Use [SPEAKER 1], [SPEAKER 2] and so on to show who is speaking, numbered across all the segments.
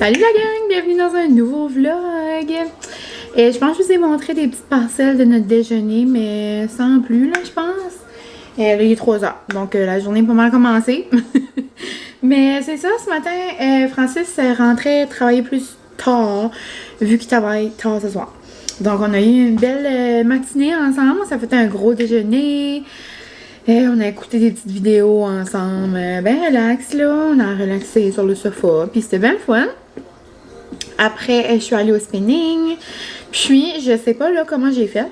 [SPEAKER 1] Salut la gang, bienvenue dans un nouveau vlog. Je pense que je vous ai montré des petites parcelles de notre déjeuner, mais sans plus là je pense. Là il est 3 heures, donc la journée est pas mal commencée. Mais c'est ça, ce matin, Francis rentrait travailler plus tard, vu qu'il travaille tard ce soir. Donc on a eu une belle matinée ensemble, ça fait un gros déjeuner. On a écouté des petites vidéos ensemble, ben relax là, on a relaxé sur le sofa, puis c'était bien le fun. Après, je suis allée au spinning, puis je sais pas là comment j'ai fait,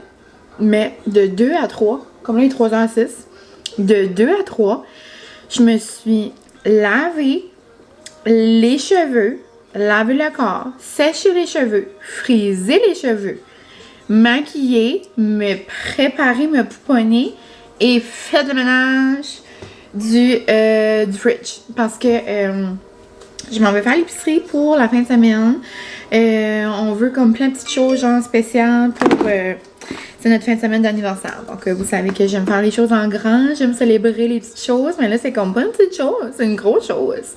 [SPEAKER 1] mais de 2 à 3, comme là il est 3h06, de 2 à 3, je me suis lavé les cheveux, lavé le corps, séché les cheveux, frisé les cheveux, maquillé, me préparer, me pouponner et fait le ménage du fridge parce que je m'en vais faire l'épicerie pour la fin de semaine. On veut comme plein de petites choses genre spéciales pour c'est notre fin de semaine d'anniversaire. Donc vous savez que j'aime faire les choses en grand, j'aime célébrer les petites choses, mais là c'est comme pas une petite chose, c'est une grosse chose.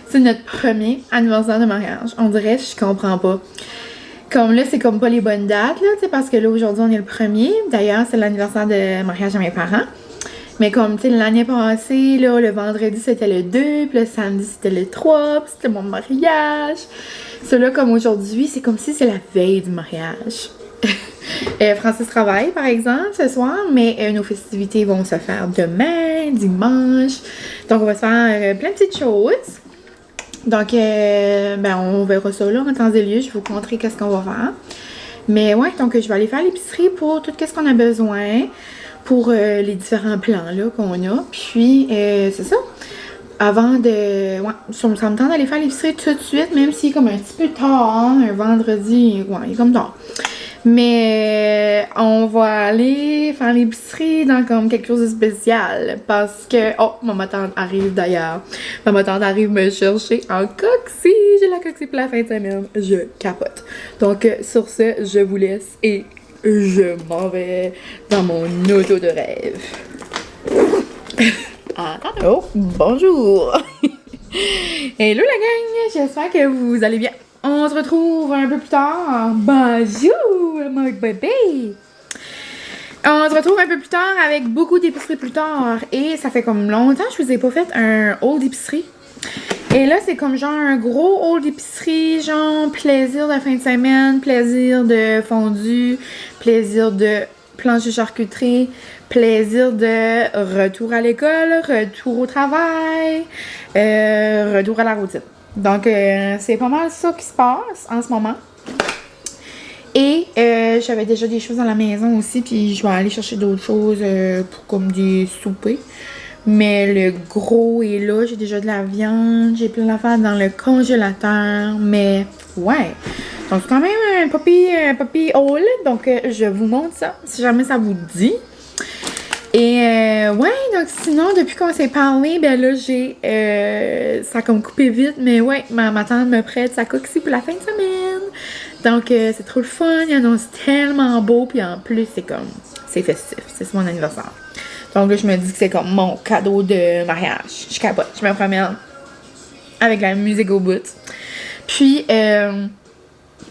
[SPEAKER 1] C'est notre premier anniversaire de mariage. On dirait, je comprends pas. Comme là, c'est comme pas les bonnes dates, là, tu sais, parce que là, aujourd'hui, on est le 1er. D'ailleurs, c'est l'anniversaire de mariage de mes parents. Mais comme, tu sais, l'année passée, là, le vendredi, c'était le 2, puis le samedi, c'était le 3, puis c'était mon mariage. Ça, là, comme aujourd'hui, c'est comme si c'est la veille du mariage. Francis travaille, par exemple, ce soir, mais nos festivités vont se faire demain, dimanche. Donc, on va se faire plein de petites choses. Donc, ben, on verra ça là en temps et lieu. Je vais vous montrer qu'est-ce qu'on va faire. Mais ouais, donc je vais aller faire l'épicerie pour tout ce qu'on a besoin pour les différents plans là qu'on a. Puis, c'est ça. Avant de... Ouais, ça me tente d'aller faire l'épicerie tout de suite, même si c'est comme un petit peu tard, hein, un vendredi. Ouais, il est comme tard. Mais on va aller faire l'épicerie dans comme quelque chose de spécial parce que... Oh, ma tante arrive d'ailleurs. Ma tante arrive me chercher en coxie. J'ai la coxie pour la fin de semaine. Je capote. Donc, sur ce, je vous laisse et je m'en vais dans mon auto de rêve. Oh, bonjour! Hello la gang! J'espère que vous allez bien. On se retrouve un peu plus tard. Bonjour, mon bébé! On se retrouve un peu plus tard avec beaucoup d'épiceries plus tard. Et ça fait comme longtemps que je vous ai pas fait un haul d'épicerie. Et là, c'est comme genre un gros haul d'épicerie, genre plaisir de fin de semaine, plaisir de fondue, plaisir de planche de charcuterie, plaisir de retour à l'école, retour au travail, retour à la routine. Donc, c'est pas mal ça qui se passe en ce moment. Et j'avais déjà des choses à la maison aussi, puis je vais aller chercher d'autres choses pour comme des soupers. Mais le gros est là, j'ai déjà de la viande, j'ai plein d'affaires dans le congélateur, mais ouais. Donc c'est quand même un puppy haul, donc je vous montre ça, si jamais ça vous dit. Et ouais, donc sinon, depuis qu'on s'est parlé, ben là, j'ai... ça a comme coupé vite, mais ouais, ma tante me prête sa coxie pour la fin de semaine. Donc, c'est trop le fun, il annonce tellement beau, puis en plus, c'est comme... C'est festif, c'est mon anniversaire. Donc là, je me dis que c'est comme mon cadeau de mariage. Je capote, je me promène avec la musique au bout. Puis,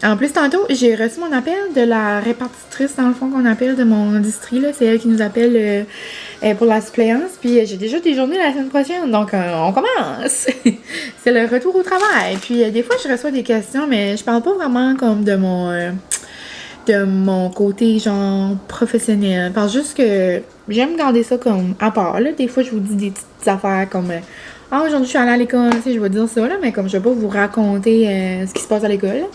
[SPEAKER 1] en plus, tantôt, j'ai reçu mon appel de la répartitrice, dans le fond, qu'on appelle de mon district, là. C'est elle qui nous appelle pour la suppléance. Puis, j'ai déjà des journées la semaine prochaine. Donc, on commence! C'est le retour au travail. Puis, des fois, je reçois des questions, mais je parle pas vraiment comme de mon côté, genre, professionnel. Parce juste que j'aime garder ça comme à part, là. Des fois, je vous dis des petites affaires comme... aujourd'hui, je suis allée à l'école, tu sais, je vais dire ça, là. Mais comme je vais pas vous raconter ce qui se passe à l'école, là.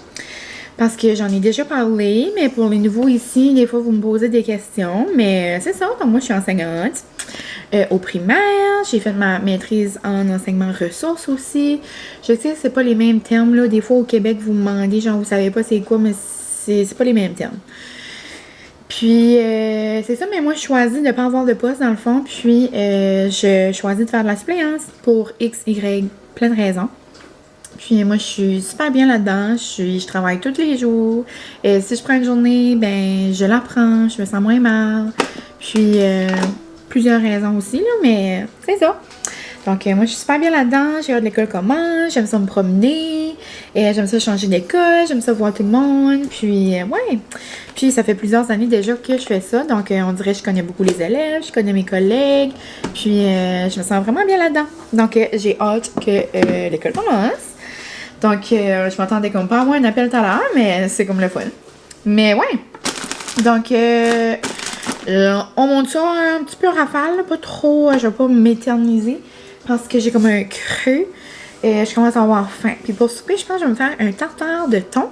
[SPEAKER 1] Parce que j'en ai déjà parlé, mais pour les nouveaux ici, des fois, vous me posez des questions. Mais c'est ça, donc moi, je suis enseignante au primaire. J'ai fait ma maîtrise en enseignement ressources aussi. Je sais que c'est pas les mêmes termes, là. Des fois, au Québec, vous me demandez, genre, vous savez pas c'est quoi, mais c'est pas les mêmes termes. Puis, c'est ça, mais moi, je choisis de ne pas avoir de poste, dans le fond. Puis, je choisis de faire de la suppléance pour X, Y, plein de raisons. Puis moi, je suis super bien là-dedans. Je travaille tous les jours. Et si je prends une journée, ben je la prends. Je me sens moins mal. Puis plusieurs raisons aussi, là, mais c'est ça. Donc moi, je suis super bien là-dedans. J'ai hâte de l'école commence. J'aime ça me promener. Et j'aime ça changer d'école, j'aime ça voir tout le monde. Puis, ouais. Puis, ça fait plusieurs années déjà que je fais ça. Donc, on dirait que je connais beaucoup les élèves, je connais mes collègues. Puis, je me sens vraiment bien là-dedans. Donc, j'ai hâte que l'école commence. Donc, je m'attendais comme pas à avoir un appel tout à l'heure, mais c'est comme le fun. Mais, ouais. Donc, on monte ça un petit peu en rafale, pas trop, je vais pas m'éterniser parce que j'ai comme un creux et je commence à avoir faim. Puis pour souper, je pense que je vais me faire un tartare de thon.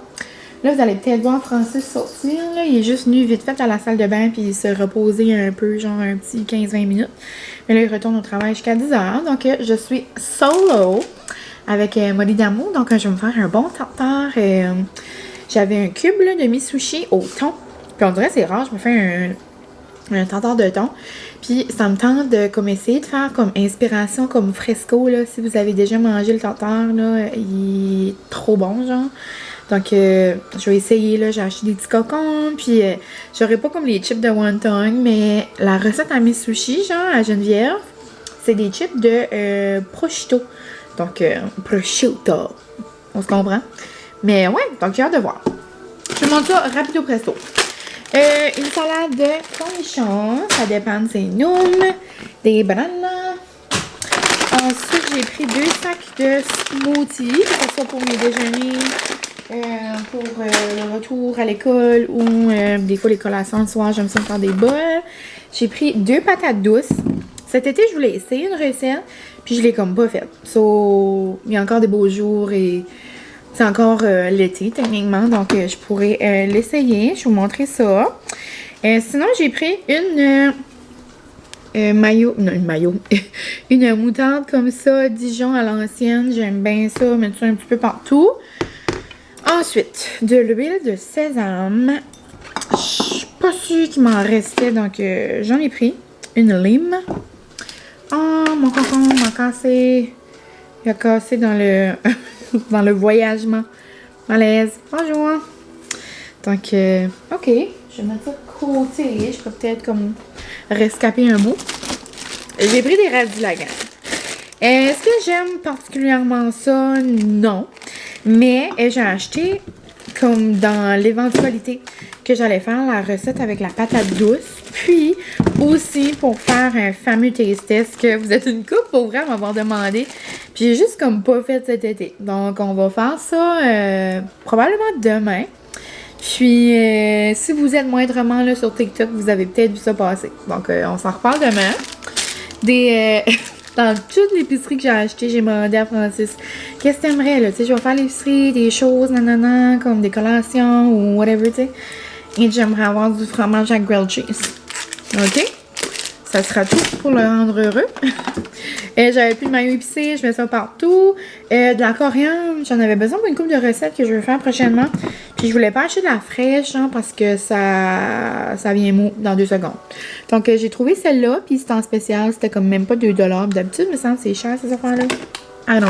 [SPEAKER 1] Là, vous allez peut-être voir Francis sortir, là. Il est juste venu vite fait à la salle de bain puis se reposer un peu, genre un petit 15-20 minutes. Mais là, il retourne au travail jusqu'à 10h. Donc, je suis solo avec Molly d'amour. Donc, je vais me faire un bon tartare. J'avais un cube là, de mi-sushi au thon. Puis on dirait que c'est rare, je me fais un tartare de thon. Puis ça me tente de comme essayer de faire comme inspiration comme fresco là. Si vous avez déjà mangé le tartare là, il est trop bon genre. Donc je vais essayer là, j'ai acheté des petits cocons. Puis j'aurais pas comme les chips de wonton, mais la recette à mes sushis genre à Geneviève, c'est des chips de prosciutto. Donc prosciutto. On se comprend? Mais ouais, donc j'ai hâte de voir. Je vous montre ça rapido presto. Une salade de cornichons, ça dépend de ses noms, des bananes. Ensuite, j'ai pris 2 sacs de smoothies, que ce soit pour mes déjeuners, pour le retour à l'école ou des fois les collations le soir, j'aime ça me faire des bols. J'ai pris 2 patates douces. Cet été, je voulais essayer une recette, puis je l'ai comme pas faite. So, il y a encore des beaux jours et c'est encore l'été, techniquement, donc je pourrais l'essayer. Je vais vous montrer ça. Sinon, j'ai pris une une moutarde comme ça, Dijon à l'ancienne. J'aime bien ça, mettre ça un petit peu partout. Ensuite, de l'huile de sésame. Je suis pas sûre qu'il m'en restait, donc j'en ai pris. Une lime. Oh, mon concombre m'a cassé. Il a cassé dans le... dans le voyagement. Malaise. Bonjour. Donc, ok. Je vais mettre ça de côté. Je peux peut-être comme rescaper un mot. J'ai pris des radis la gang. Est-ce que j'aime particulièrement ça? Non. Mais j'ai acheté comme dans l'éventualité que j'allais faire la recette avec la patate douce. Puis aussi pour faire un fameux taste test que vous êtes une couple pour vrai m'avoir demandé. Puis j'ai juste comme pas fait cet été. Donc on va faire ça probablement demain. Puis si vous êtes moindrement là sur TikTok, vous avez peut-être vu ça passer. Donc on s'en reparle demain. Dans toute l'épicerie que j'ai acheté, j'ai demandé à Francis qu'est-ce que t'aimerais là, tu sais, je vais faire l'épicerie, des choses, nanana, comme des collations ou whatever, tu sais. Et j'aimerais avoir du fromage à grilled cheese. OK? Ça sera tout pour le rendre heureux. J'avais plus de maillot épicé, je mets ça partout. De la coriandre, j'en avais besoin pour une couple de recettes que je vais faire prochainement. Puis je voulais pas acheter de la fraîche, hein, parce que ça vient mou dans 2 secondes. Donc j'ai trouvé celle-là, puis c'était en spécial, c'était comme même pas 2$. D'habitude, il me semble que c'est cher ces affaires-là. I don't know.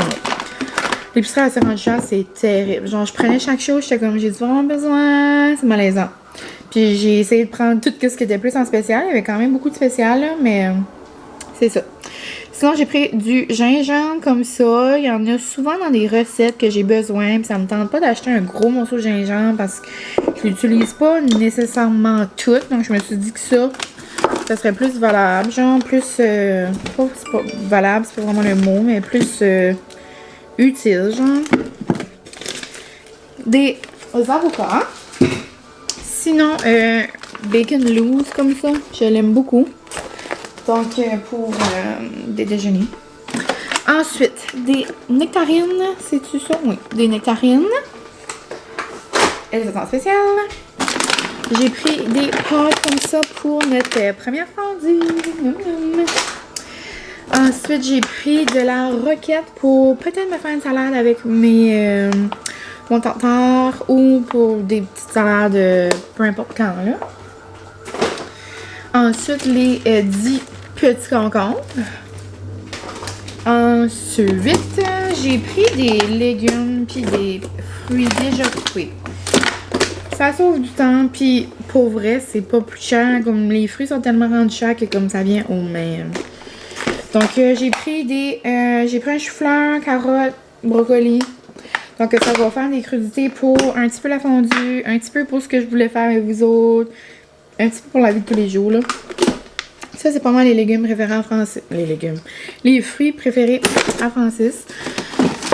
[SPEAKER 1] L'épicerie à 50 cher, c'est terrible. Genre, je prenais chaque chose, j'étais comme, j'ai vraiment besoin, c'est malaisant. Puis j'ai essayé de prendre tout ce qui était plus en spécial. Il y avait quand même beaucoup de spécial, là, mais c'est ça. Sinon, j'ai pris du gingembre comme ça. Il y en a souvent dans des recettes que j'ai besoin. Puis ça me tente pas d'acheter un gros morceau de gingembre parce que je l'utilise pas nécessairement tout. Donc, je me suis dit que ça serait plus valable. Genre, plus... c'est pas valable, c'est pas vraiment le mot, mais plus utile, genre. Des avocats. Sinon, bacon loose comme ça, je l'aime beaucoup. Donc, pour des déjeuners. Ensuite, des nectarines. C'est-tu ça? Oui, des nectarines. Elles sont en spécial. J'ai pris des pâtes comme ça pour notre première fondue. Ensuite, j'ai pris de la roquette pour peut-être me faire une salade avec mon tartare ou pour des petites salades, peu importe quand, là. Ensuite, les 10 petits concombres. Ensuite, j'ai pris des légumes puis des fruits déjà coupés. Ça sauve du temps, puis pour vrai, c'est pas plus cher. Comme les fruits sont tellement rendus chers que comme ça vient au même. Donc, j'ai pris un chou-fleur, carottes, brocoli. Donc, ça va faire des crudités pour un petit peu la fondue, un petit peu pour ce que je voulais faire avec vous autres, un petit peu pour la vie de tous les jours, là. Ça, c'est pas mal les légumes préférés à Francis. Les légumes. Les fruits préférés à Francis.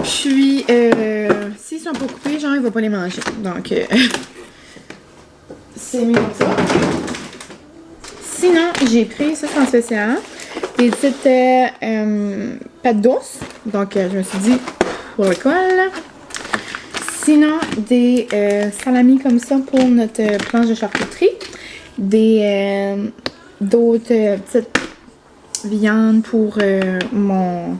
[SPEAKER 1] Puis, s'ils sont pas coupés, genre, il va pas les manger. Donc, c'est mieux comme ça. Sinon, j'ai pris, ça c'est en spécial, des petites pâtes d'ours. Donc, je me suis dit, pour l'école. Sinon, des salamis comme ça pour notre planche de charcuterie. D'autres petites viandes pour mon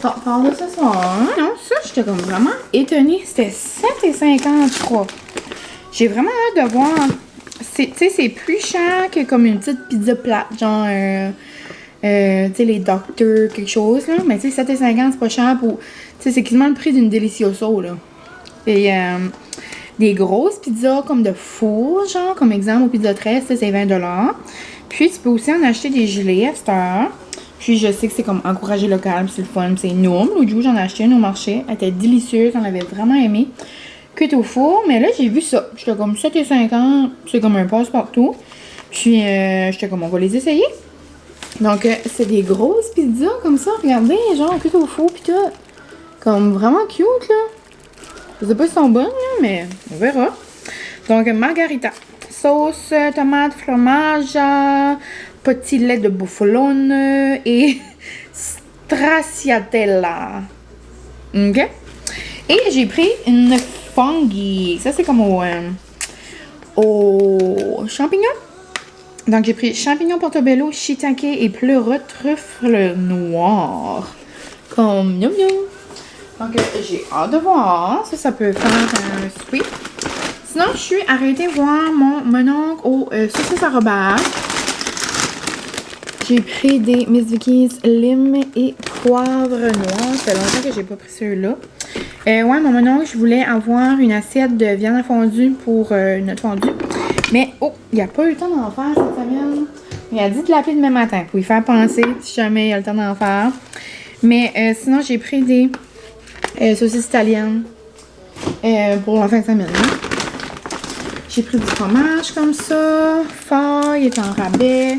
[SPEAKER 1] part de ce soir. Non, ça, j'étais comme vraiment étonnée. C'était 7,50 je crois. J'ai vraiment hâte de voir. Tu sais, c'est plus cher que comme une petite pizza plate, genre, tu sais, les Docteurs, quelque chose, là. Mais tu sais, 7,50 c'est pas cher pour. Tu sais, c'est quasiment le prix d'une Delicioso, là. Et des grosses pizzas comme de four, genre, comme exemple au Pizza 13, c'est 20 $. Puis, tu peux aussi en acheter des gelées à cette heure. Puis, je sais que c'est comme encourager local, c'est le fun, c'est énorme. L'autre jour, j'en ai acheté une au marché. Elle était délicieuse, on l'avait vraiment aimé. Cuite au four, mais là, j'ai vu ça. J'étais comme 7,50, c'est comme un passe-partout. Puis, j'étais comme, on va les essayer. Donc, c'est des grosses pizzas comme ça, regardez, genre cuite au four, pis tout. Comme vraiment cute, là. Je sais pas si elles sont bonnes, là, mais on verra. Donc, margarita. Sauce, tomate, fromage, petit lait de bufalone et stracciatella. OK? Et j'ai pris une fungi. Ça, c'est comme au champignon. Donc, j'ai pris champignons portobello, shiitake et pleureux truffle noir. Comme yum yum. Donc, j'ai hâte de voir. Ça peut faire un souper. Sinon, je suis arrêtée voir mon mononcle au saucisses à Robert. J'ai pris des Miss Vicky's lime et poivre noir. Ça fait longtemps que j'ai pas pris ceux-là. Ouais, mon mononcle, je voulais avoir une assiette de viande à fondue pour notre fondue. Mais, oh, il n'y a pas eu le temps d'en faire cette semaine. Il a dit de l'appeler demain matin pour y faire penser si jamais il y a le temps d'en faire. Mais sinon, j'ai pris des saucisses italiennes pour la fin de semaine. J'ai pris du fromage comme ça. Fort, il est en rabais.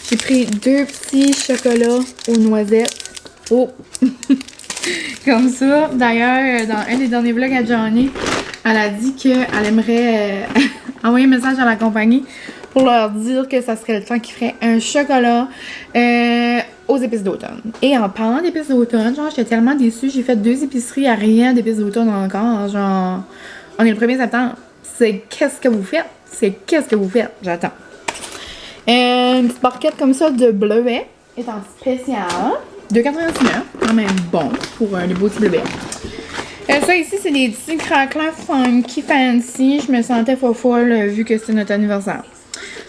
[SPEAKER 1] J'ai pris 2 petits chocolats aux noisettes. Oh! Comme ça. D'ailleurs, dans un des derniers vlogs à Johnny, elle a dit qu'elle aimerait envoyer un message à la compagnie pour leur dire que ça serait le temps qu'ils feraient un chocolat aux épices d'automne. Et en parlant d'épices d'automne, genre, j'étais tellement déçue. J'ai fait 2 épiceries à rien d'épices d'automne encore. Genre, on est le 1er septembre. C'est qu'est-ce que vous faites? C'est qu'est-ce que vous faites? J'attends. Une petite barquette comme ça de bleuets est en spécial. 2,99$. Quand même bon pour les beaux petits bleuets. Ça ici, c'est des petits craquelins funky fancy. Je me sentais folle vu que c'était notre anniversaire.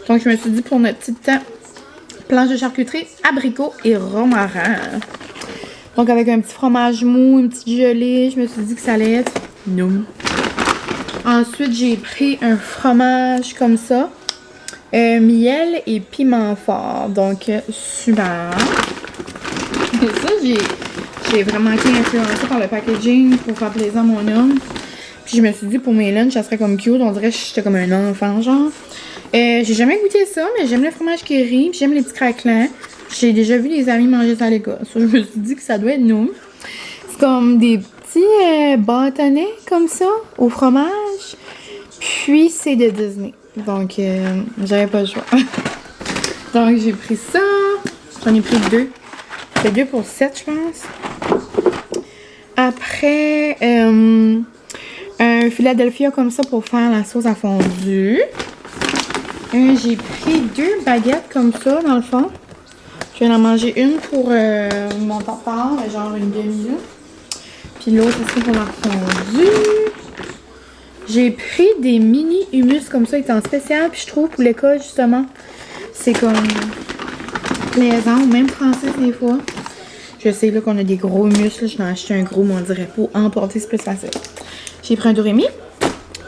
[SPEAKER 1] Donc, je me suis dit pour notre petite planche de charcuterie, abricot et romarin. Donc, avec un petit fromage mou, une petite gelée, je me suis dit que ça allait être noum. Ensuite, j'ai pris un fromage comme ça. Miel et piment fort. Donc, super. Et ça, j'ai vraiment été influencée par le packaging pour faire plaisir à mon homme. Puis je me suis dit, pour mes lunchs, ça serait comme cute. On dirait que j'étais comme un enfant, genre. J'ai jamais goûté ça, mais j'aime le fromage qui rit. Puis j'aime les petits craquelins. J'ai déjà vu des amis manger ça à l'école. Je me suis dit que ça doit être nous. C'est comme des petits bâtonnets comme ça, au fromage. Puis c'est de Disney. Donc, j'avais pas le choix. Donc, j'ai pris ça. J'en ai pris 2. C'est 2 pour 7, je pense. Après, un Philadelphia comme ça pour faire la sauce à fondue. J'ai pris 2 baguettes comme ça, dans le fond. Je vais en manger une pour mon tartare, genre une demi, là. Puis l'autre aussi pour la fondue. J'ai pris des mini hummus comme ça, ils sont en spécial. Puis je trouve pour l'école, justement, c'est comme plaisant, ou même français des fois. Je sais là qu'on a des gros hummus, là. Je vais en acheter un gros, mais on dirait pour emporter, c'est plus facile. J'ai pris un Dorémy,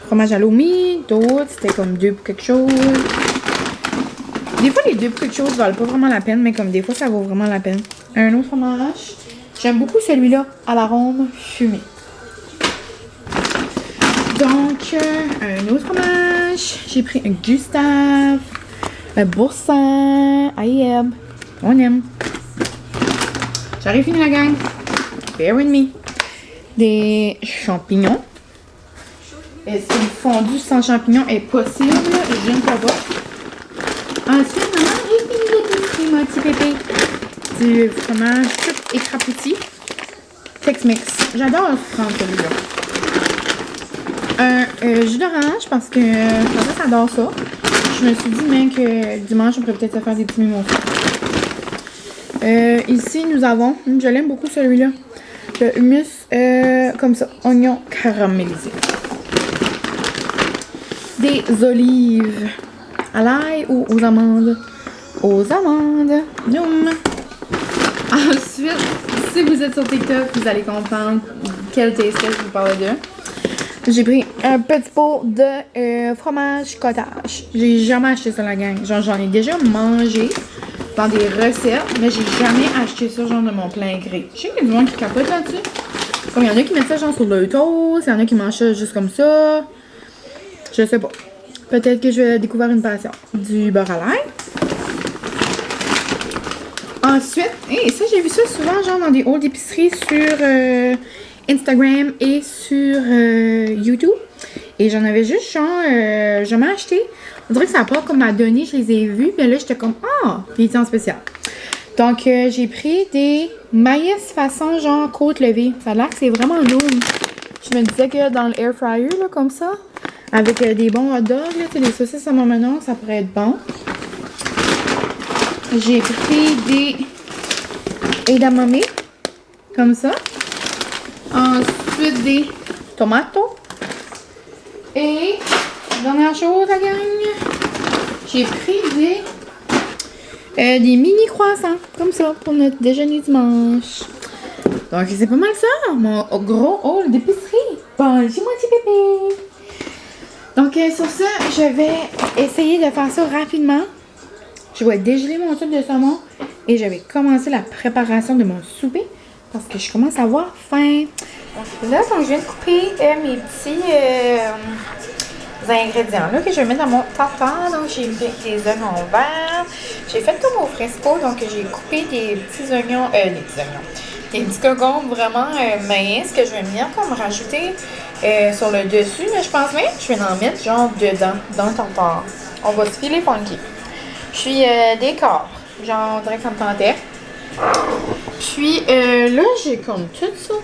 [SPEAKER 1] fromage à l'omi, d'autres, c'était comme 2 pour quelque chose. Des fois, les 2 pour quelque chose valent pas vraiment la peine, mais comme des fois, ça vaut vraiment la peine. Un autre fromage. J'aime beaucoup celui-là à l'arôme fumé. Donc, un autre fromage. J'ai pris un Gustave, un Boursin, Ayeb. On aime. J'arrive fini la gang. Bear with me. Des champignons. Est-ce qu'une fondue sans champignons est possible? Je ne sais pas. Ensuite, maman, j'ai fini mon petit pépé. Du fromage tout écrapouti. Tex-Mex. J'adore prendre celui-là. Un jus d'orange parce que ça adore ça. Je me suis dit même que dimanche, on pourrait peut-être se faire des petits mémos. Ici, nous avons, je l'aime beaucoup celui-là, le hummus comme ça, oignon caramélisé. Des olives à l'ail ou aux amandes? Aux amandes. Noum. Ensuite, si vous êtes sur TikTok, vous allez comprendre quel taste je vous parlais de. J'ai pris un petit pot de fromage cottage. J'ai jamais acheté ça, la gang. Genre, j'en ai déjà mangé dans des recettes, mais j'ai jamais acheté ça, genre, de mon plein gré. Je sais qu'il y a du monde qui capote là-dessus. Comme il y en a qui mettent ça, genre, sur le toast. Il y en a qui mangent ça juste comme ça. Je sais pas. Peut-être que je vais découvrir une passion. Du beurre à l'ail. Ensuite, et ça, j'ai vu ça souvent, genre, dans des halls d'épicerie sur Instagram et sur YouTube. Et j'en avais juste, genre, jamais acheté. On dirait que ça n'a pas comme à donner, je les ai vus. Mais là, j'étais comme, ah, puis il était en spécial. Donc, j'ai pris des maïs façon, genre, côte levée. Ça a l'air que c'est vraiment lourd. Je me disais que dans le air fryer, là, comme ça, avec des bons hot dogs, là, des saucisses à mon menon, ça pourrait être bon. J'ai pris des edamame, comme ça. Ensuite, des tomates. Et, dernière chose, la gang, j'ai pris des mini croissants, comme ça, pour notre déjeuner dimanche. Donc, c'est pas mal ça, mon gros haul d'épicerie. Bon, j'ai mon petit pépé. Donc, sur ça, je vais essayer de faire ça rapidement. Je vais dégeler mon truc de saumon et je vais commencer la préparation de mon souper parce que je commence à avoir faim. Là, donc, je viens de couper mes petits ingrédients là, que je vais mettre dans mon tartare. Donc, j'ai mis des oignons verts. J'ai fait comme au fresco, donc j'ai coupé des petits oignons, des petits concombres vraiment minces que je vais venir comme rajouter sur le dessus. Mais je pense même que je vais en mettre genre dedans, dans le tartare. On va se filer funky. Puis des corps, genre on dirait que ça me tentait. Puis là, j'ai comme tout ça.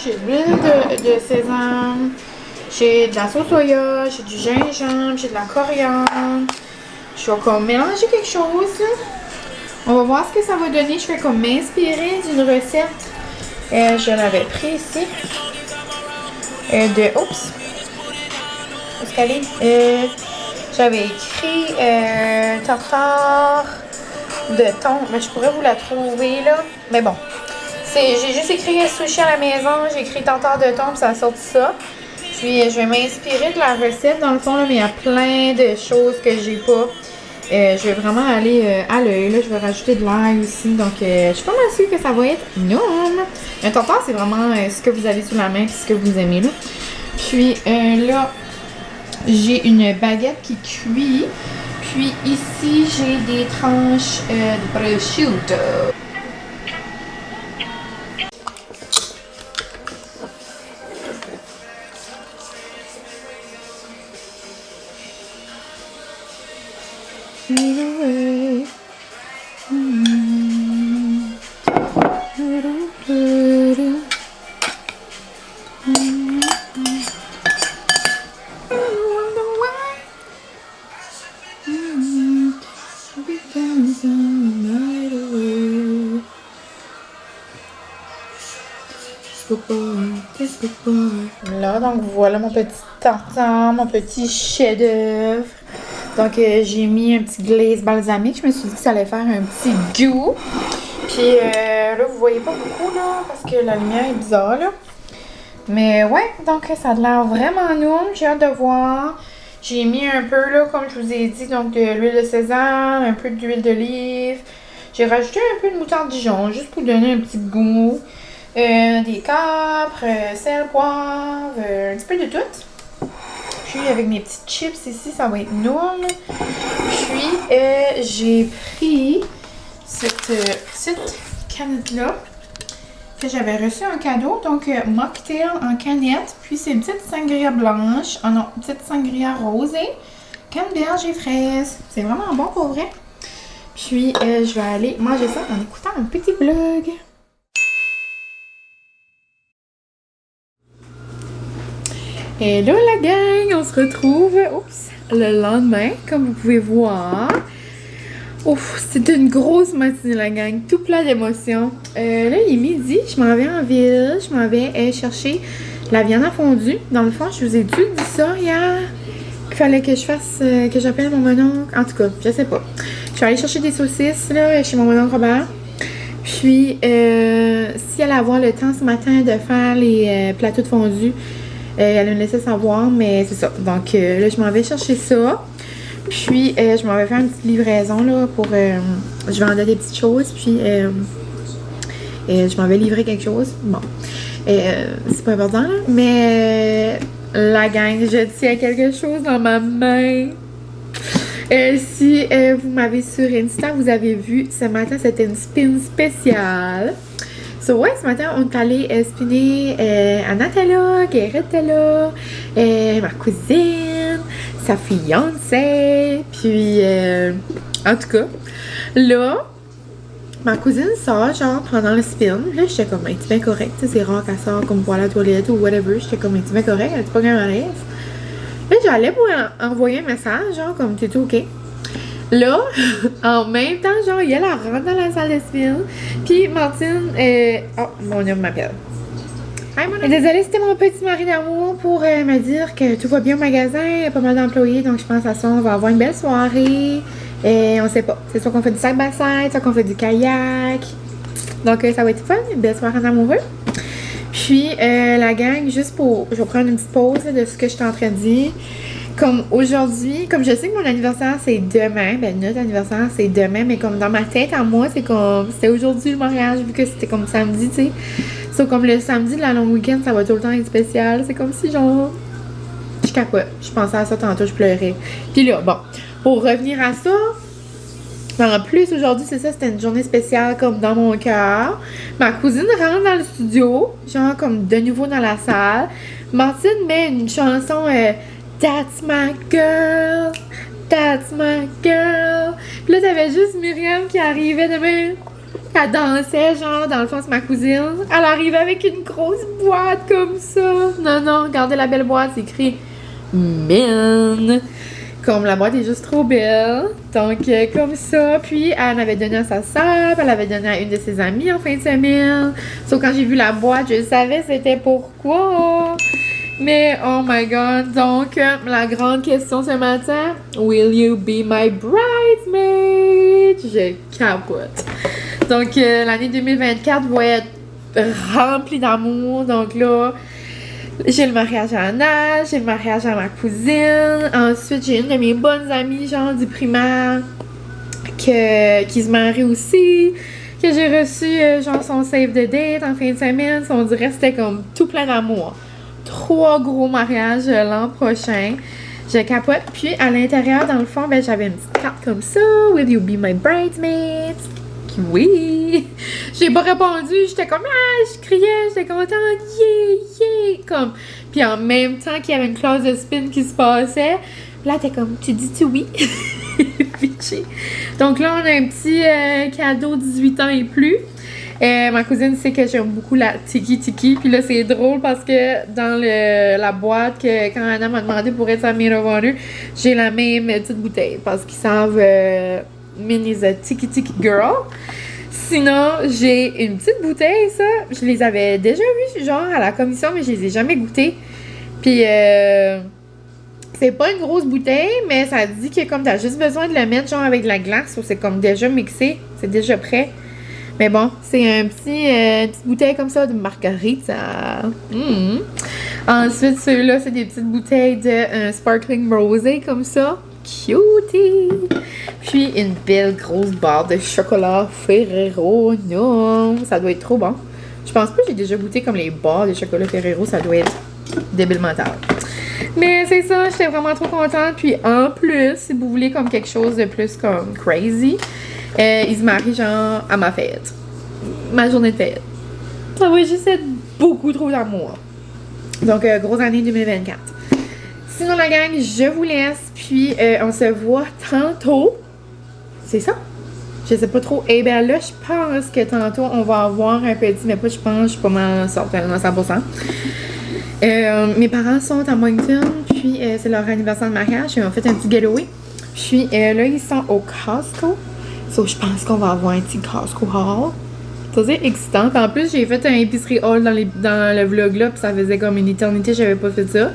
[SPEAKER 1] J'ai de l'huile de sésame, j'ai de la sauce soya, j'ai du gingembre, j'ai de la coriandre. Je vais comme mélanger quelque chose là. On va voir ce que ça va donner. Je vais comme m'inspirer d'une recette. Je l'avais pris ici. Oups. Où est-ce qu'elle est? J'avais écrit tartare de thon. Mais je pourrais vous la trouver là. Mais bon. J'ai juste écrit sushi à la maison. J'ai écrit tartare de thon. Puis ça a sorti ça. Puis je vais m'inspirer de la recette dans le fond. Là, mais il y a plein de choses que j'ai pas. Je vais vraiment aller à l'œil. Là, je vais rajouter de l'ail aussi. Donc, je suis pas mal sûre que ça va être non. Un tartare, c'est vraiment ce que vous avez sous la main et ce que vous aimez là. Puis là, j'ai une baguette qui cuit. Puis ici, j'ai des tranches de prosciutto. Là, donc voilà mon petit tartare, mon petit chef-d'œuvre. Donc j'ai mis un petit glaze balsamique. Je me suis dit que ça allait faire un petit goût. Puis là, vous voyez pas beaucoup là, parce que la lumière est bizarre là. Mais ouais, donc ça a l'air vraiment noum. J'ai hâte de voir. J'ai mis un peu là, comme je vous ai dit, donc de l'huile de sésame, un peu d'huile d'olive. J'ai rajouté un peu de moutarde Dijon, juste pour donner un petit goût. Des capres, sel, poivre, un petit peu de tout. puis avec mes petites chips ici, ça va être énorme. Puis j'ai pris cette petite canette-là que j'avais reçue en cadeau. Donc mocktail en canette. Puis c'est une petite sangria blanche. Oh non, une petite sangria rosée. Canneberge et fraises. C'est vraiment bon pour vrai. Puis je vais aller manger ça en écoutant un petit vlog. Hello la gang, on se retrouve le lendemain, comme vous pouvez voir. Ouf, c'était une grosse matinée la gang, tout plein d'émotions. Là il est midi, je m'en vais en ville, je m'en vais chercher la viande à fondue. Dans le fond, je vous ai dit ça hier, qu'il fallait que je fasse, que j'appelle mon mononcle. En tout cas, je sais pas. Je vais aller chercher des saucisses là, chez mon mononcle Robert. Puis, si elle a avoir le temps ce matin de faire les plateaux de fondue, elle me laissait savoir, mais c'est ça. Donc là, je m'en vais chercher ça. Puis, je m'en vais faire une petite livraison là pour... je vendais des petites choses, puis je m'en vais livrer quelque chose. Bon, c'est pas important, là, mais la gang, je tiens quelque chose dans ma main. Si vous m'avez sur Insta, vous avez vu, ce matin, c'était une spin spéciale. So, ouais, ce matin, on est allé spinner Anatella, Guerretella, ma cousine, sa fiancée, puis en tout cas, là, ma cousine sort, genre, pendant le spin, là, j'étais comme, es-tu bien correct? C'est rare qu'elle sort comme pour la toilette ou whatever, j'étais comme, es-tu bien correct? Elle était pas quand même à l'aise. Là, j'allais pour envoyer un message, genre, comme, t'es tout OK? Là, en même temps, genre, elle rentre dans la salle de spin. Puis Martine, oh, mon homme m'appelle. Hi, mon homme. Désolée, c'était mon petit mari d'amour pour me dire que tout va bien au magasin. Il y a pas mal d'employés, donc je pense à ça, on va avoir une belle soirée. Et on sait pas. C'est soit qu'on fait du side-by-side, soit qu'on fait du kayak. Donc, ça va être fun, une belle soirée en amoureux. Puis, la gang, juste pour... Je vais prendre une petite pause là, de ce que je suis en train de dire. Comme aujourd'hui, comme je sais que mon anniversaire c'est demain, ben notre anniversaire c'est demain, mais comme dans ma tête à moi, c'est comme, c'était aujourd'hui le mariage, vu que c'était comme samedi, tu sais. So, comme le samedi de la long week-end, ça va tout le temps être spécial. C'est comme si genre, je capote. Je pensais à ça tantôt, je pleurais. Puis là, bon, pour revenir à ça, en plus aujourd'hui, c'est ça, c'était une journée spéciale comme dans mon cœur. Ma cousine rentre dans le studio, genre comme de nouveau dans la salle. Martine met une chanson... That's my girl, that's my girl. Puis là, t'avais juste Myriam qui arrivait de même. Elle dansait, genre, dans le fond, c'est ma cousine. Elle arrivait avec une grosse boîte comme ça. Non, regardez la belle boîte, c'est écrit Man. Comme la boîte est juste trop belle. Donc, comme ça. Puis, elle en avait donné à sa soeur, elle avait donné à une de ses amies en fin de semaine. Sauf quand j'ai vu la boîte, je savais c'était pourquoi. Mais, oh my god, donc, la grande question ce matin, will you be my bridesmaid? Je capote. Donc, l'année 2024 va être remplie d'amour. Donc là, j'ai le mariage à Anna, j'ai le mariage à ma cousine. Ensuite, j'ai une de mes bonnes amies, genre du primaire, qui se marie aussi. Que j'ai reçu, genre, son save the date en fin de semaine. On dirait que c'était comme tout plein d'amour. 3 gros mariages l'an prochain. Je capote. Puis à l'intérieur, dans le fond, ben, j'avais une petite carte comme ça. Will you be my bridesmaid? Oui! J'ai pas répondu. J'étais comme, je criais, j'étais contente. Yeah! Comme. Puis en même temps qu'il y avait une clause de spin qui se passait, là, t'es comme, tu dis-tu oui? Donc là, on a un petit cadeau 18 ans et plus. Ma cousine sait que j'aime beaucoup la tiki-tiki. Puis là, c'est drôle parce que dans la boîte, que quand Anna m'a demandé pour être sa maid of honor, j'ai la même petite bouteille parce qu'ils savent Min is a tiki-tiki girl. Sinon, j'ai une petite bouteille, ça. Je les avais déjà vues, genre, à la commission, mais je les ai jamais goûtées. Puis, c'est pas une grosse bouteille, mais ça dit que comme t'as juste besoin de le mettre, genre, avec de la glace, ou c'est comme déjà mixé, c'est déjà prêt. Mais bon, c'est une petite bouteille comme ça de margarita. Ensuite, ceux-là, c'est des petites bouteilles de sparkling rosé comme ça. Cutie! Puis une belle grosse barre de chocolat Ferrero. Non, ça doit être trop bon. Je pense pas que j'ai déjà goûté comme les barres de chocolat Ferrero. Ça doit être débile mental. Mais c'est ça, j'étais vraiment trop contente. Puis en plus, si vous voulez comme quelque chose de plus comme crazy, il se marie genre à ma fête. Ma journée de fête. Ça va juste être beaucoup trop d'amour. Donc, grosse année 2024. Sinon, la gang, je vous laisse. Puis, on se voit tantôt. C'est ça? Je sais pas trop. Eh bien là, je pense que tantôt, on va avoir un petit... Mais pas je pense, je suis pas mal certaine à 100%. Mes parents sont à Moncton. Puis, c'est leur anniversaire de mariage. Ils ont fait un petit getaway. Puis, là, ils sont au Costco. So, je pense qu'on va avoir un petit Costco haul. Ça, c'est excitant. Puis en plus, j'ai fait un épicerie haul dans le vlog là, puis ça faisait comme une éternité, j'avais pas fait ça.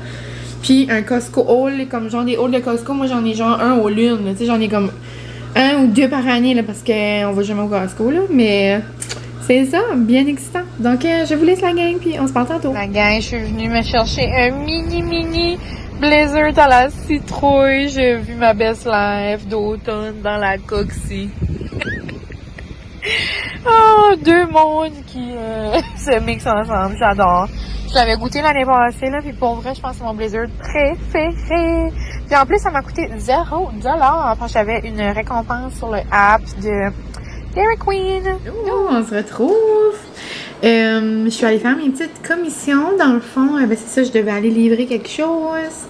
[SPEAKER 1] Puis un Costco haul, comme genre des hauls de Costco, moi j'en ai genre un au lune, tu sais, j'en ai comme 1 ou 2 par année, là, parce qu'on va jamais au Costco, là, mais c'est ça, bien excitant. Donc, je vous laisse la gang, puis on se parle tantôt. La gang, je suis venue me chercher un mini blazer dans la citrouille. J'ai vu ma best life d'automne dans la coxie. Oh, 2 mondes qui se mixent ensemble, j'adore. Je l'avais goûté l'année passée, là, puis pour vrai, je pense que c'est mon blazer préféré. Puis en plus, ça m'a coûté 0$, parce que j'avais une récompense sur le app de Dairy Queen. Oh, on se retrouve. Je suis allée faire mes petites commissions. Dans le fond, ben c'est ça, je devais aller livrer quelque chose.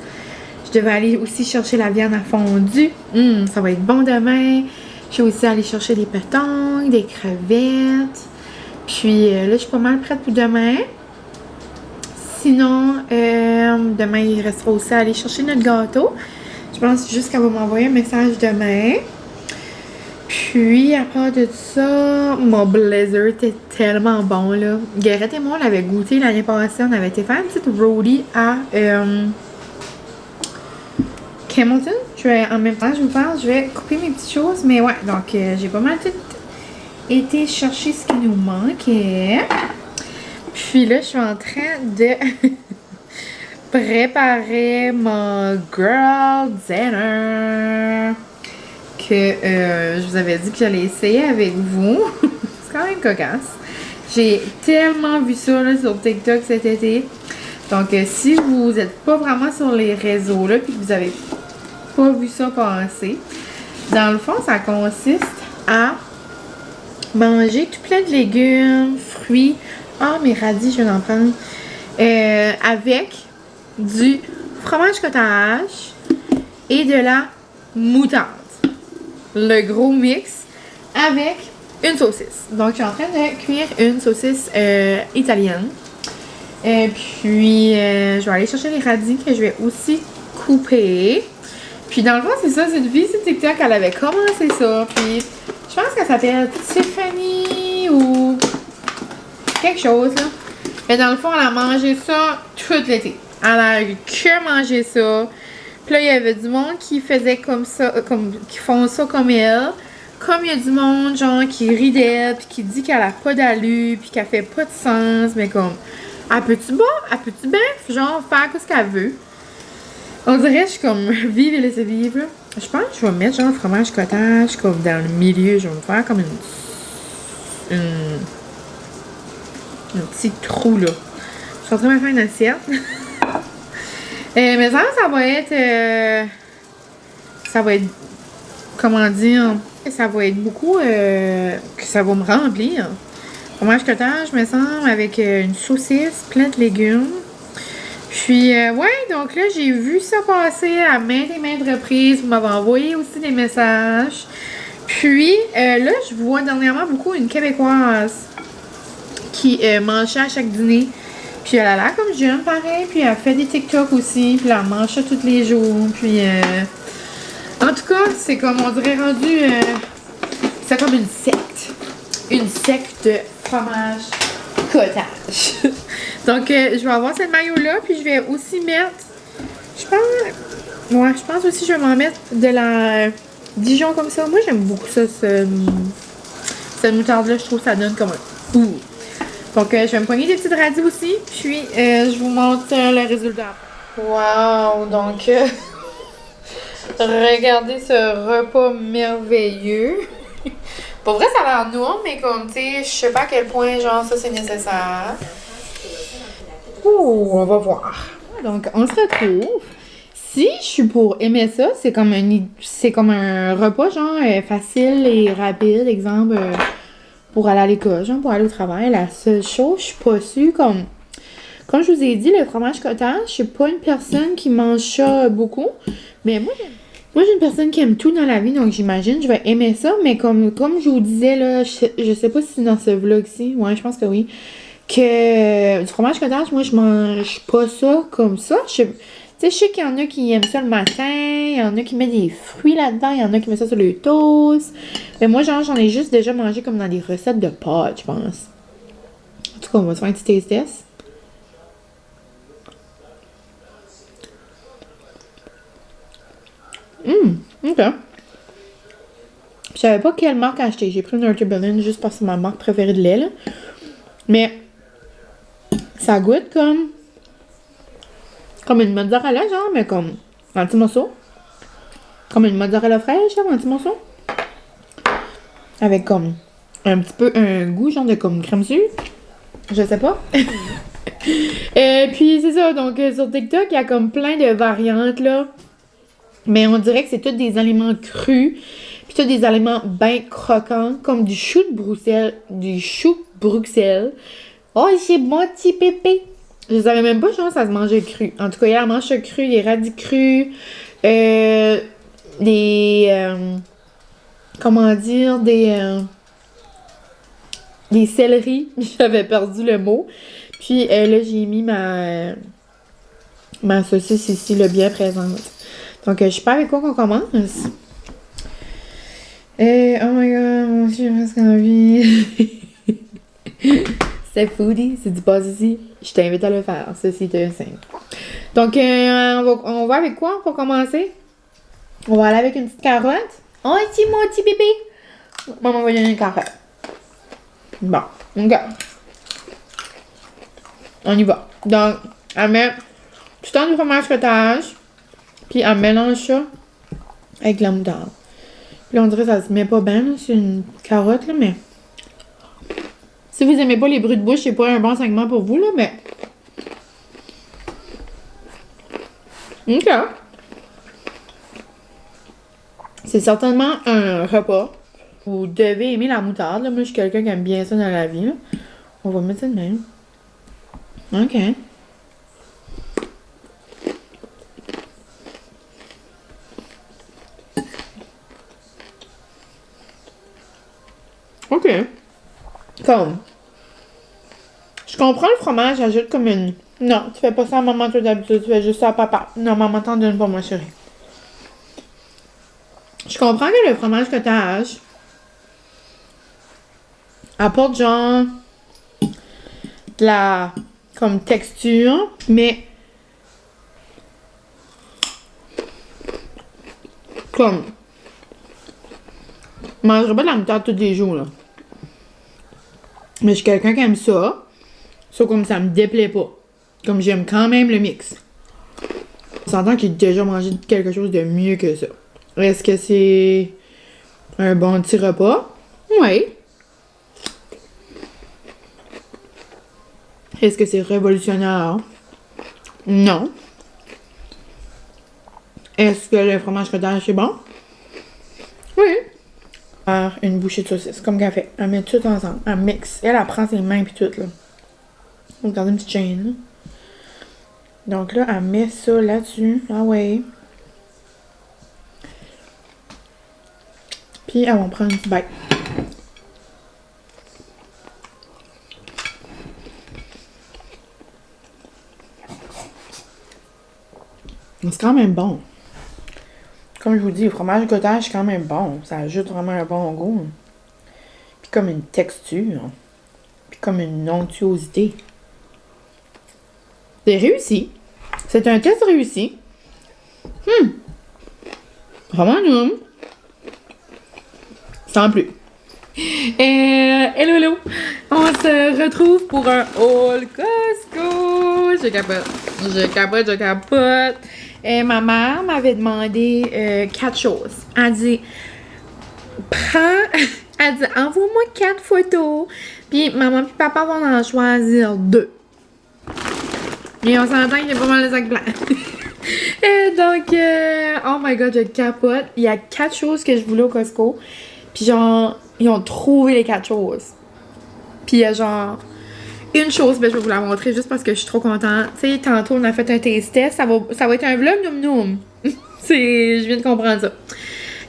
[SPEAKER 1] Je devais aller aussi chercher la viande à fondu. Ça va être bon demain. Je suis aussi allée chercher des pétanques, des crevettes. Puis là, je suis pas mal prête pour demain. Sinon, demain, il restera aussi à aller chercher notre gâteau. Je pense juste qu'elle va m'envoyer un message demain. Puis, à part de ça, mon blazer était tellement bon, là. Garrett et moi, on l'avait goûté l'année passée. On avait été faire une petite roadie à Hamilton. En même temps, je vous parle, je vais couper mes petites choses. Mais ouais, donc j'ai pas mal tout été chercher ce qui nous manquait. Puis là, je suis en train de préparer mon girl dinner que je vous avais dit que j'allais essayer avec vous. C'est quand même cocasse. J'ai tellement vu ça là, sur TikTok cet été. Donc, si vous n'êtes pas vraiment sur les réseaux là, puis que vous avez pas vu ça passer, dans le fond, ça consiste à manger tout plein de légumes, fruits. Ah, mes radis, je vais en prendre. Avec du fromage cottage et de la moutarde. Le gros mix avec une saucisse. Donc, je suis en train de cuire une saucisse italienne. Et puis, je vais aller chercher les radis que je vais aussi couper. Puis, dans le fond, c'est ça, c'est une fille sur TikTok, elle avait commencé ça. Puis, je pense qu'elle s'appelle Tiffany ou quelque chose, là. Mais dans le fond, elle a mangé ça tout l'été. Elle a que mangé ça. Puis là, il y avait du monde qui faisait comme ça, qui font ça comme elle. Comme il y a du monde, genre, qui rit d'elle, puis qui dit qu'elle a pas d'allure, puis qu'elle fait pas de sens, mais comme, elle peut-tu bien, genre, faire ce qu'elle veut. On dirait, je suis comme, vive et laisser vivre. Je pense que je vais mettre, genre, fromage cottage, comme dans le milieu. Je vais me faire comme un petit trou, là. Je suis en train de me faire une assiette. Mais ça va être... comment dire? Ça va être beaucoup... que ça va me remplir. Fromage cottage, me semble, avec une saucisse, plein de légumes. Puis, ouais, donc là, j'ai vu ça passer à maintes et maintes reprises. Vous m'avez envoyé aussi des messages. Puis, là, je vois dernièrement beaucoup une Québécoise qui mangeait à chaque dîner. Puis elle a l'air comme jeune, pareil. Puis elle fait des TikTok aussi. Puis elle mange ça tous les jours. Puis en tout cas, c'est comme on dirait rendu... c'est comme une secte. Une secte de fromage cottage. Donc, je vais avoir cette maillot-là. Puis je vais aussi mettre... Je pense aussi que je vais m'en mettre de la Dijon comme ça. Moi, j'aime beaucoup ça, cette moutarde-là. Je trouve que ça donne comme un... Ouh. Donc, je vais me pogner des petites radis aussi. Puis, je vous montre le résultat. Wow! Donc, regardez ce repas merveilleux. Pour vrai, ça a l'air noir, mais comme, tu sais, je sais pas à quel point, genre, ça, c'est nécessaire. Ouh, on va voir. Donc, on se retrouve. Si je suis pour aimer ça, c'est comme un repas, genre, facile et rapide. Exemple, pour aller à l'école, genre, pour aller au travail. La seule chose, je suis pas sûre, comme je vous ai dit, le fromage cottage, je suis pas une personne qui mange ça beaucoup. Mais moi, je suis une personne qui aime tout dans la vie, donc j'imagine je vais aimer ça. Mais comme je vous disais, là, je sais pas si c'est dans ce vlog-ci. Ouais, je pense que oui. Que du fromage cottage, moi, je mange pas ça comme ça. Tu sais, je sais qu'il y en a qui aiment ça le matin, il y en a qui mettent des fruits là-dedans, il y en a qui mettent ça sur le toast. Mais moi, genre, j'en ai juste déjà mangé comme dans des recettes de pâtes, je pense. En tout cas, on va se faire un petit taste test. Ok. Je savais pas quelle marque acheter. J'ai pris une Berlin juste parce que c'est ma marque préférée de lait, là. Mais ça goûte comme une mozzarella, genre, mais comme un petit morceau. Comme une mozzarella fraîche, genre, un petit morceau. Avec comme un petit peu un goût, genre de comme crème sucre. Je sais pas. Et puis c'est ça, donc sur TikTok, il y a comme plein de variantes, là. Mais on dirait que c'est tous des aliments crus. Puis tous des aliments bien croquants, comme du chou de Bruxelles. Du chou Bruxelles. Oh, c'est bon petit pépé. Je savais même pas, genre, ça se mangeait cru. En tout cas, il y a la manche crue, les radis crus, comment dire, des céleris. J'avais perdu le mot. Puis là, j'ai mis ma saucisse ici, là, bien présente. Donc, je sais pas avec quoi qu'on commence. Oh my god, mon Dieu, j'ai presque envie. C'est foodie, c'est du buzz ici. Je t'invite à le faire, ceci est un signe. Donc, on va avec quoi pour commencer? On va aller avec une petite carotte. Oh, ici, mon petit bébé. Maman va donner une carotte. Bon, ok. On y va. Donc, elle met tout le temps du fromage cottage. Puis, elle mélange ça avec la moutarde. Puis là, on dirait que ça se met pas bien, là. C'est une carotte, là, mais... Si vous aimez pas les bruits de bouche, c'est pas un bon segment pour vous, là, mais... Ok. C'est certainement un repas. Vous devez aimer la moutarde, là. Moi, je suis quelqu'un qui aime bien ça dans la vie, là. On va mettre ça de même. Ok. Ok. Comme... Je comprends le fromage, ajoute comme une... Non, tu fais pas ça à maman tout d'habitude, tu fais juste ça à papa. Non, maman t'en donne pas, moi, chérie. Je comprends que le fromage cottage apporte genre de la comme texture, mais comme je mangerai pas de la moutarde tous les jours là. Mais je suis quelqu'un qui aime ça. Ça comme ça me déplaît pas. Comme j'aime quand même le mix. On s'entend qu'il a déjà mangé quelque chose de mieux que ça. Est-ce que c'est un bon petit repas? Oui. Est-ce que c'est révolutionnaire? Non. Est-ce que le fromage cottage c'est bon? Oui. Faire une bouchée de saucisse, comme qu'elle fait. Elle met tout ensemble. Elle mixe. Elle prend ses mains puis tout, là. On regarde une petite chaîne, là. Donc là, elle met ça là-dessus. Ah ouais. Puis, elle va prendre une petite bite. C'est quand même bon. Comme je vous dis, le fromage cottage, c'est quand même bon. Ça ajoute vraiment un bon goût. Puis comme une texture. Puis comme une onctuosité. C'est réussi. C'est un test réussi. Vraiment non. Sans plus. Hello, hello. On se retrouve pour un haul Costco. Je capote. Et ma mère m'avait demandé 4 choses. Elle dit, envoie-moi 4 photos. Puis maman et papa vont en choisir 2. Et on s'entend qu'il y a pas mal de sacs blancs. Et donc, oh my god, je capote. Il y a 4 choses que je voulais au Costco. Puis genre, ils ont trouvé les 4 choses. Puis il y a genre une chose, ben je vais vous la montrer juste parce que je suis trop contente. Tu sais, tantôt on a fait un taste test. Ça va être un vlog noum noum. Je viens de comprendre ça.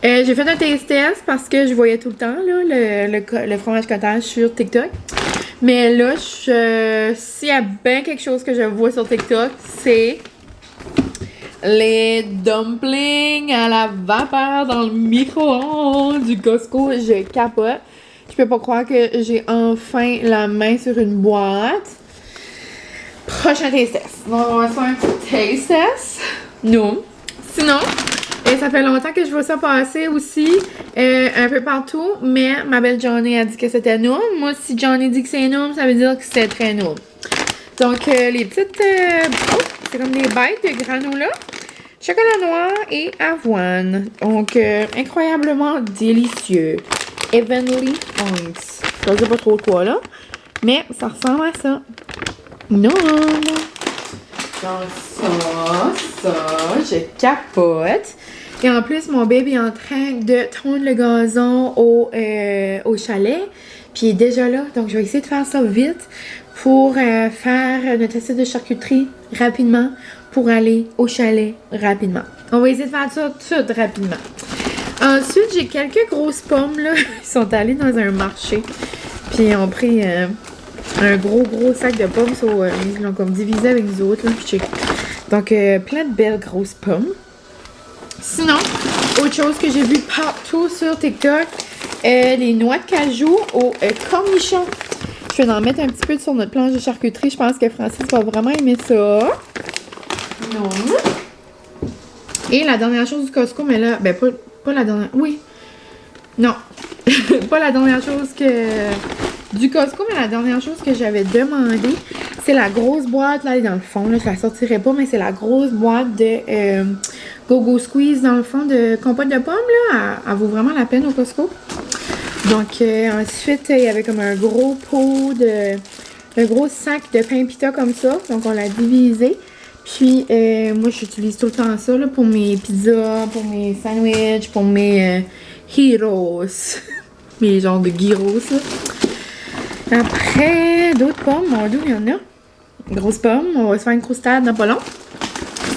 [SPEAKER 1] J'ai fait un taste test parce que je voyais tout le temps là, le fromage cottage sur TikTok. Mais là, s'il y a bien quelque chose que je vois sur TikTok, c'est les dumplings à la vapeur dans le micro-ondes du Costco. Je capote. Je peux pas croire que j'ai enfin la main sur une boîte. Prochain taste test. Donc, on va faire un petit taste test. Non. Sinon, ça fait longtemps que je vois ça passer aussi, un peu partout, mais ma belle Johnny a dit que c'était noum. Moi, si Johnny dit que c'est noum, ça veut dire que c'était très noum. Donc, les petites... c'est comme des bêtes de granola, chocolat noir et avoine. Donc, incroyablement délicieux. Heavenly Points. Je sais pas trop quoi, là, mais ça ressemble à ça. Noum! Donc ça, je capote. Et en plus, mon bébé est en train de tondre le gazon au chalet. Puis il est déjà là. Donc je vais essayer de faire ça vite pour faire notre assiette de charcuterie rapidement pour aller au chalet rapidement. On va essayer de faire ça tout rapidement. Ensuite, j'ai quelques grosses pommes là. Ils sont allés dans un marché. Puis ils ont pris... un gros sac de pommes. Ils l'ont comme divisé avec nous autres. Là, donc, plein de belles grosses pommes. Sinon, autre chose que j'ai vu partout sur TikTok, les noix de cajou au cornichon. Je vais en mettre un petit peu sur notre planche de charcuterie. Je pense que Francis va vraiment aimer ça. Non. Et la dernière chose du Costco, mais là, ben pas la dernière. Oui. Non. Pas la dernière chose du Costco, mais la dernière chose que j'avais demandé, c'est la grosse boîte, là, elle est dans le fond, là, je la sortirai pas, mais c'est la grosse boîte de Go-Go Squeeze, dans le fond, de compote de pommes, là, elle vaut vraiment la peine au Costco. Donc, ensuite, il y avait comme un gros un gros sac de pain pita comme ça, donc on l'a divisé. Puis, moi, j'utilise tout le temps ça, là, pour mes pizzas, pour mes sandwichs, pour mes heroes, mes genres de gyros, là. Après, d'autres pommes. Mon Dieu, il y en a. Grosse pomme. On va se faire une croustade dans pas long.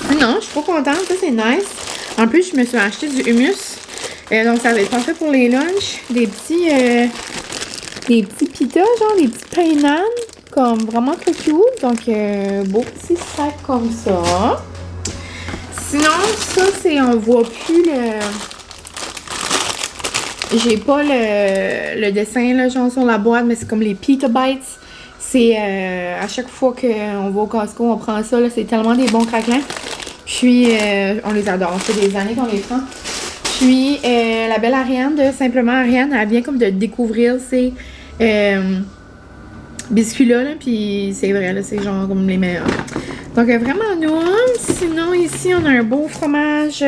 [SPEAKER 1] Sinon, je suis trop contente. Ça, c'est nice. En plus, je me suis acheté du hummus. Donc, ça va être parfait pour les lunchs. Des petits pitas, genre des petits pains nan. Comme vraiment très cute. Donc, beau petit sac comme ça. Sinon, ça, c'est... On voit plus le... J'ai pas le dessin là, genre sur la boîte, mais c'est comme les Pita Bites. C'est à chaque fois qu'on va au Costco, on prend ça. C'est tellement des bons craquelins. Puis, on les adore. Ça fait des années qu'on les prend. Puis, la belle Ariane de Simplement Ariane, elle vient comme de découvrir ces biscuits-là. Là, puis, c'est vrai, là, c'est genre comme les meilleurs. Donc, vraiment, nous. Sinon, ici, on a un beau fromage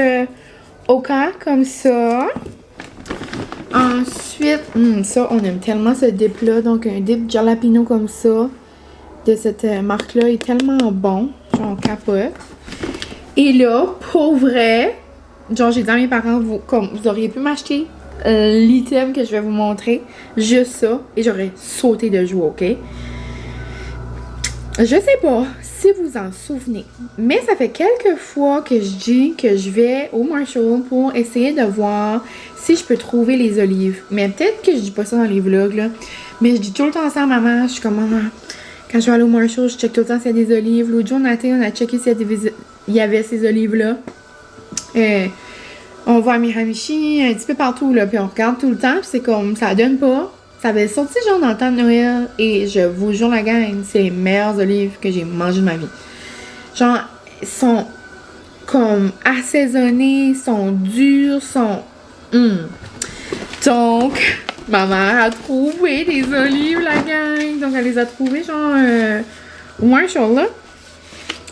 [SPEAKER 1] Oka comme ça. Ensuite, ça, on aime tellement ce dip-là. Donc, un dip jalapeno comme ça, de cette marque-là, est tellement bon. Genre, on capote. Et là, pour vrai, genre, j'ai dit à mes parents, vous auriez pu m'acheter l'item que je vais vous montrer. Juste ça. Et j'aurais sauté de joie, OK? Je sais pas si vous en souvenez, mais ça fait quelques fois que je dis que je vais au Marshall pour essayer de voir si je peux trouver les olives. Mais peut-être que je dis pas ça dans les vlogs, là. Mais je dis tout le temps ça à maman. Je suis comme, quand je vais aller au Marshall, je check tout le temps s'il y a des olives. L'autre jour, on a checké s'il y avait ces olives-là. On va à Miramichi, un petit peu partout, là. Puis on regarde tout le temps, puis c'est comme, ça donne pas. Ça avait sorti genre dans le temps de Noël et je vous jure la gang, c'est les meilleures olives que j'ai mangées de ma vie. Genre, sont comme assaisonnées, sont dures, sont... Donc, ma mère a trouvé des olives, la gang. Donc, elle les a trouvées genre au Marshall, là.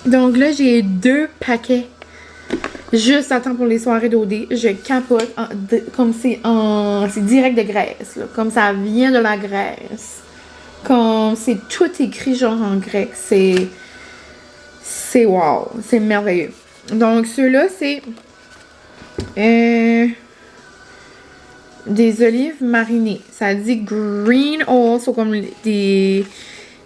[SPEAKER 1] Donc là, j'ai 2 paquets. Juste à temps pour les soirées d'OD. Je capote comme c'est direct de Grèce. Là, comme ça vient de la Grèce. Comme c'est tout écrit genre en grec. C'est C'est wow, c'est merveilleux. Donc, ceux-là, c'est des olives marinées. Ça dit green oil, c'est comme des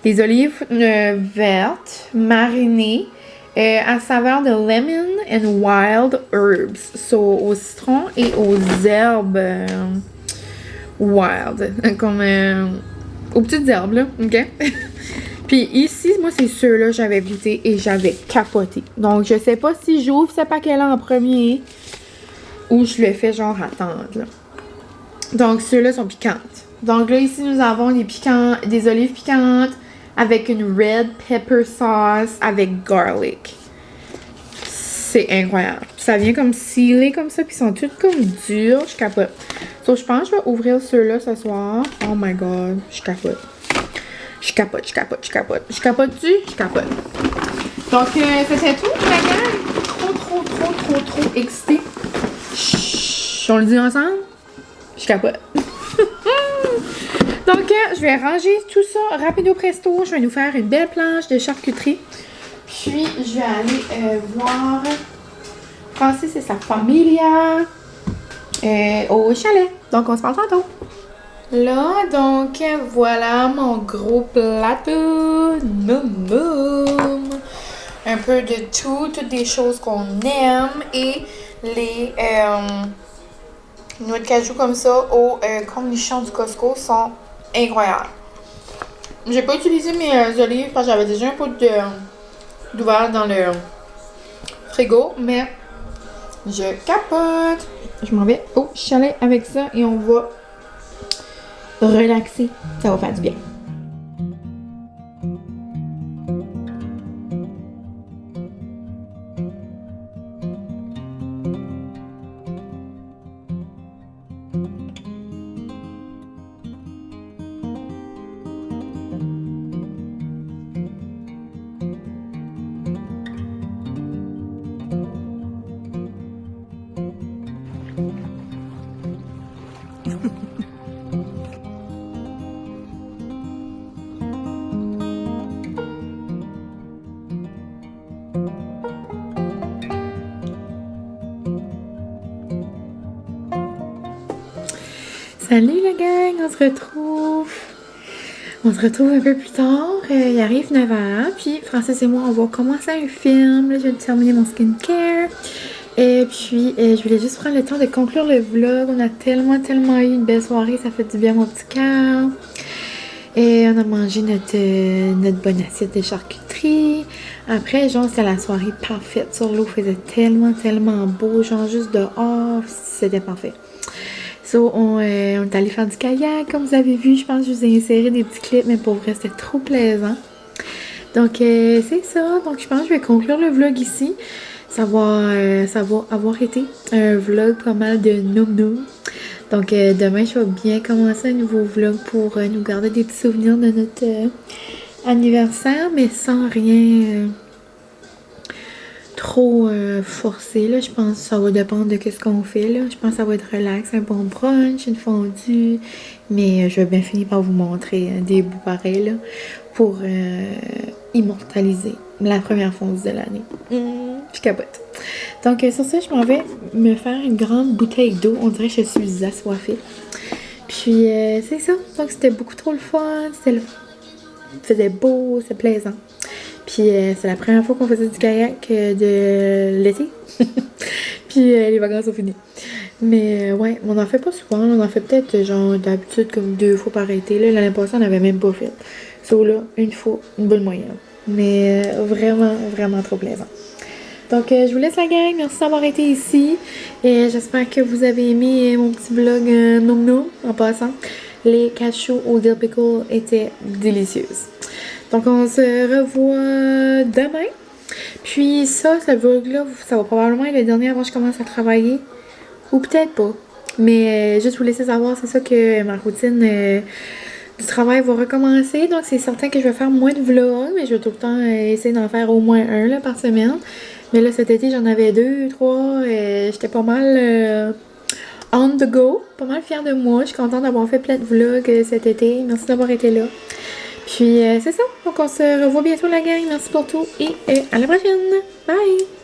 [SPEAKER 1] olives vertes marinées à saveur de lemon and wild herbs. So, au citron et aux herbes wild. Comme aux petites herbes, là. OK? Puis ici, moi, c'est ceux-là que j'avais goûté et j'avais capoté. Donc, je sais pas si j'ouvre ce paquet-là en premier ou je le fais genre attendre, là. Donc, ceux-là sont piquantes. Donc là, ici, nous avons des olives piquantes avec une red pepper sauce avec garlic. C'est incroyable. Ça vient comme scellé comme ça, puis ils sont toutes comme durs. Je capote. Donc, je pense que je vais ouvrir ceux-là ce soir. Oh my god, je capote. Je capote. Je capote-tu? Je capote. Donc, c'était tout, la gang. Trop excitée. Chut, on le dit ensemble? Je capote. Donc, je vais ranger tout ça rapido presto. Je vais nous faire une belle planche de charcuterie. Puis, je vais aller voir Francis et sa familia au chalet. Donc, on se parle tantôt. Là, donc, voilà mon gros plateau. Moum moum. Un peu de tout, toutes des choses qu'on aime. Et les noix de cajou comme ça au cornichon du Costco sont incroyables. J'ai pas utilisé mes olives parce que j'avais déjà un pot d'ouvert dans le frigo, mais je capote. Je m'en vais au chalet avec ça et on va relaxer. Ça va faire du bien. Salut la gang, on se retrouve un peu plus tard. Il arrive 9h, puis Francis et moi, on va commencer un film. Là, je viens de terminer mon skincare. Et puis, je voulais juste prendre le temps de conclure le vlog. On a tellement eu une belle soirée, ça fait du bien à mon petit cœur. Et on a mangé notre bonne assiette de charcuterie. Après, genre, c'était la soirée parfaite sur l'eau. Il faisait tellement beau. Genre, juste dehors, c'était parfait. So, on est allé faire du kayak, comme vous avez vu. Je pense que je vous ai inséré des petits clips, mais pour vrai, c'était trop plaisant. Donc, c'est ça. Donc, je pense que je vais conclure le vlog ici. Ça va avoir été un vlog pas mal de noum. Donc, demain, je vais bien commencer un nouveau vlog pour nous garder des petits souvenirs de notre anniversaire, mais sans rien trop forcé, là. Je pense que ça va dépendre de ce qu'on fait, là. Je pense que ça va être relax, un bon brunch, une fondue. Mais je vais bien finir par vous montrer des bouts pareils, là, pour immortaliser la première fondue de l'année. Je capote. Donc, sur ça, je m'en vais me faire une grande bouteille d'eau. On dirait que je suis assoiffée. Puis, c'est ça. Donc, c'était beaucoup trop le fun. Il faisait beau, c'était plaisant. Puis c'est la première fois qu'on faisait du kayak de l'été. Puis les vacances sont finies. Mais ouais, on en fait pas souvent. On en fait peut-être genre d'habitude comme 2 fois par été. L'année passée, on n'avait même pas fait. So là, une fois, une bonne moyenne. Mais vraiment trop plaisant. Donc je vous laisse la gang. Merci d'avoir été ici. Et j'espère que vous avez aimé mon petit vlog noum en passant. Les cachous au dill pickle étaient délicieuses. Donc, on se revoit demain. Puis ça, ce vlog-là, ça va probablement être le dernier avant que je commence à travailler. Ou peut-être pas. Mais juste vous laisser savoir, c'est ça que ma routine du travail va recommencer. Donc, c'est certain que je vais faire moins de vlogs. Mais je vais tout le temps essayer d'en faire au moins un là, par semaine. Mais là, cet été, j'en avais 2, 3. J'étais pas mal on the go. Pas mal fière de moi. Je suis contente d'avoir fait plein de vlogs cet été. Merci d'avoir été là. Puis c'est ça. Donc on se revoit bientôt la gang. Merci pour tout et à la prochaine. Bye!